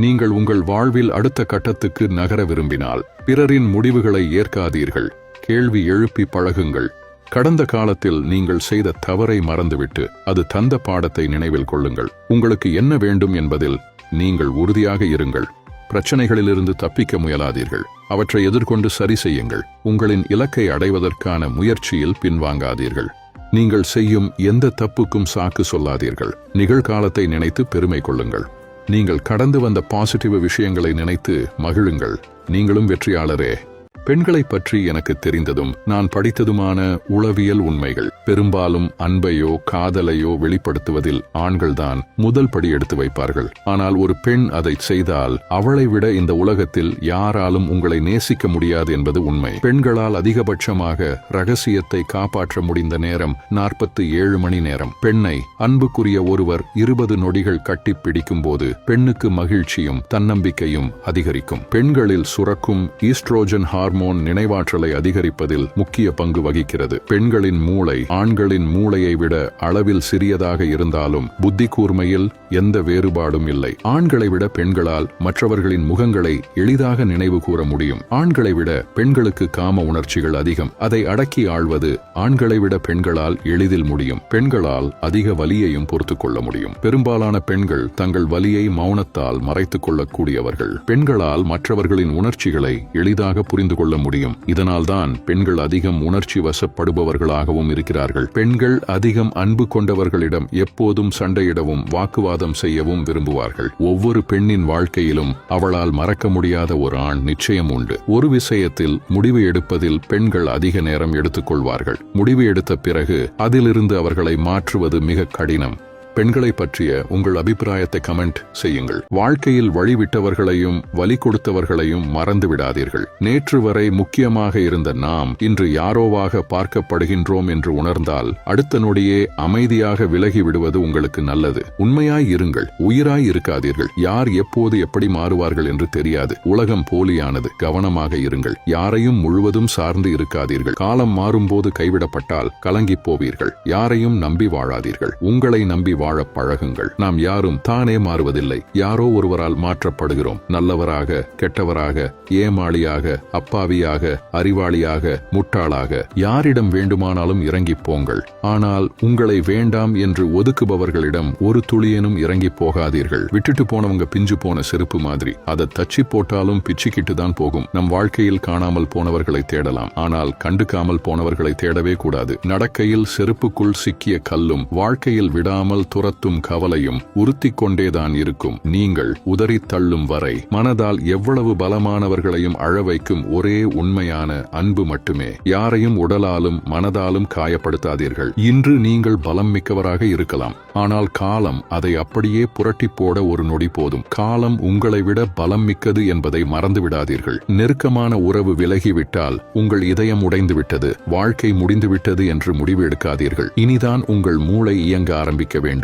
நீங்கள் உங்கள் வாழ்வில் அடுத்த கட்டத்துக்கு நகர விரும்பினால் பிறரின் முடிவுகளை ஏற்காதீர்கள். கேள்வி எழுப்பி பழகுங்கள். கடந்த காலத்தில் நீங்கள் செய்த தவறை மறந்துவிட்டு அது தந்த பாடத்தை நினைவில் கொள்ளுங்கள். உங்களுக்கு என்ன வேண்டும் என்பதில் நீங்கள் உறுதியாக இருங்கள். பிரச்சனைகளிலிருந்து தப்பிக்க முயலாதீர்கள். அவற்றை எதிர்கொண்டு சரி செய்யுங்கள். உங்களின் இலக்கை அடைவதற்கான முயற்சியில் பின்வாங்காதீர்கள். நீங்கள் செய்யும் எந்த தப்புக்கும் சாக்கு சொல்லாதீர்கள். நிகழ்காலத்தை நினைத்து பெருமை கொள்ளுங்கள். நீங்கள் கடந்து வந்த பாசிட்டிவ் விஷயங்களை நினைத்து மகிழுங்கள். நீங்களும் வெற்றியாளரே. பெண்களை பற்றி எனக்கு தெரிந்ததும் நான் படித்ததுமான உளவியல் உண்மைகள் பெரும்பாலும் அன்பையோ காதலையோ வெளிப்படுத்துவதில் ஆண்கள்தான் முதல் படி எடுத்து வைப்பார்கள். ஆனால் ஒரு பெண் அதை செய்தால் அவளை விட இந்த உலகத்தில் யாராலும் உங்களை நேசிக்க முடியாது என்பது உண்மை. பெண்களால் அதிகபட்சமாக ரகசியத்தை காப்பாற்ற முடிந்த நேரம் 47 மணி நேரம். பெண்ணை அன்புக்குரிய ஒருவர் 20 நொடிகள் கட்டி பிடிக்கும் போது பெண்ணுக்கு மகிழ்ச்சியும் தன்னம்பிக்கையும் அதிகரிக்கும். பெண்களில் சுரக்கும் ஈஸ்ட்ரோஜன் ஹார்மோன் நினைவாற்றலை அதிகரிப்பதில் முக்கிய பங்கு வகிக்கிறது. பெண்களின் மூளை ஆண்களின் மூளையை விட அளவில் சிறியதாக இருந்தாலும் புத்தி கூர்மையில் எந்த வேறுபாடும் இல்லை. ஆண்களை விட பெண்களால் மற்றவர்களின் முகங்களை எளிதாக நினைவு கூற முடியும். ஆண்களை விட பெண்களுக்கு காம உணர்ச்சிகள் அதிகம். அதை அடக்கி ஆள்வது ஆண்களை விட பெண்களால் எளிதில் முடியும். பெண்களால் அதிக வலியையும் பொறுத்துக் கொள்ள முடியும். பெரும்பாலான பெண்கள் தங்கள் வலியை மௌனத்தால் மறைத்துக் கொள்ளக்கூடியவர்கள். பெண்களால் மற்றவர்களின் உணர்ச்சிகளை எளிதாக புரிந்து கொள்ள முடியும். இதனால்தான் பெண்கள் அதிகம் உணர்ச்சி வசப்படுபவர்களாகவும் இருக்கிறார்கள். பெண்கள் அதிகம் அன்பு கொண்டவர்களிடம் எப்போதும் சண்டையிடவும் வாக்குவாதம் செய்யவும் விரும்புவார்கள். ஒவ்வொரு பெண்ணின் வாழ்க்கையிலும் அவளால் மறக்க முடியாத ஒரு ஆண் நிச்சயம் உண்டு. ஒரு விஷயத்தில் முடிவு எடுப்பதில் பெண்கள் அதிக நேரம் எடுத்துக்கொள்வார்கள். முடிவு எடுத்த பிறகு அதிலிருந்து அவர்களை மாற்றுவது மிக கடினம். பெண்களை பற்றிய உங்கள் அபிப்பிராயத்தை கமெண்ட் செய்யுங்கள். வாழ்க்கையில் வழிவிட்டவர்களையும் வலி கொடுத்தவர்களையும் மறந்து விடாதீர்கள். நேற்று வரை முக்கியமாக இருந்த நாம் இன்று யாரோவாக பார்க்கப்படுகின்றோம் என்று உணர்ந்தால் அடுத்த நொடியே அமைதியாக விலகி விடுவது உங்களுக்கு நல்லது. உண்மையாய் இருங்கள். உயிராய் இருக்காதீர்கள். யார் எப்போது எப்படி மாறுவார்கள் என்று தெரியாது. உலகம் போலியானது. கவனமாக இருங்கள். யாரையும் முழுவதும் சார்ந்து இருக்காதீர்கள். காலம் மாறும்போது கைவிடப்பட்டால் கலங்கி போவீர்கள். யாரையும் நம்பி வாழாதீர்கள். உங்களை நம்பி வாழ பழகுங்கள். நாம் யாரும் தானே மாறுவதில்லை. யாரோ ஒருவரால் மாற்றப்படுகிறோம். நல்லவராக, கெட்டவராக, ஏமாளியாக, அப்பாவியாக, அறிவாளியாக, முட்டாளாக யாரிடம் வேண்டுமானாலும் இறங்கி போங்கள். ஆனால் உங்களை வேண்டாம் என்று ஒதுக்குபவர்களிடம் ஒரு துளியேனும் இறங்கி போகாதீர்கள். விட்டுட்டு போனவங்க பிஞ்சு போன செருப்பு மாதிரி. அதை தச்சி போட்டாலும் பிச்சுக்கிட்டு தான் போகும். நம் வாழ்க்கையில் காணாமல் போனவர்களை தேடலாம். ஆனால் கண்டுக்காமல் போனவர்களை தேடவே கூடாது. நடக்கையில் செருப்புக்குள் சிக்கிய கல்லும் வாழ்க்கையில் விடாமல் துரத்தும் கவலையும் உறுத்திக் கொண்டேதான் இருக்கும். நீங்கள் உதறி தள்ளும் வரை மனதால் எவ்வளவு பலமானவர்களையும் அழ வைக்கும் ஒரே உண்மையான அன்பு மட்டுமே. யாரையும் உடலாலும் மனதாலும் காயப்படுத்தாதீர்கள். இன்று நீங்கள் பலம் மிக்கவராக இருக்கலாம். ஆனால் காலம் அதை அப்படியே புரட்டி போட ஒரு நொடி போதும். காலம் உங்களை விட பலம் மிக்கது என்பதை மறந்து விடாதீர்கள். நெருக்கமான உறவு விலகிவிட்டால் உங்கள் இதயம் உடைந்துவிட்டது, வாழ்க்கை முடிந்துவிட்டது என்று முடிவு எடுக்காதீர்கள். இனிதான் உங்கள் மூளை இயங்க ஆரம்பிக்க வேண்டும்.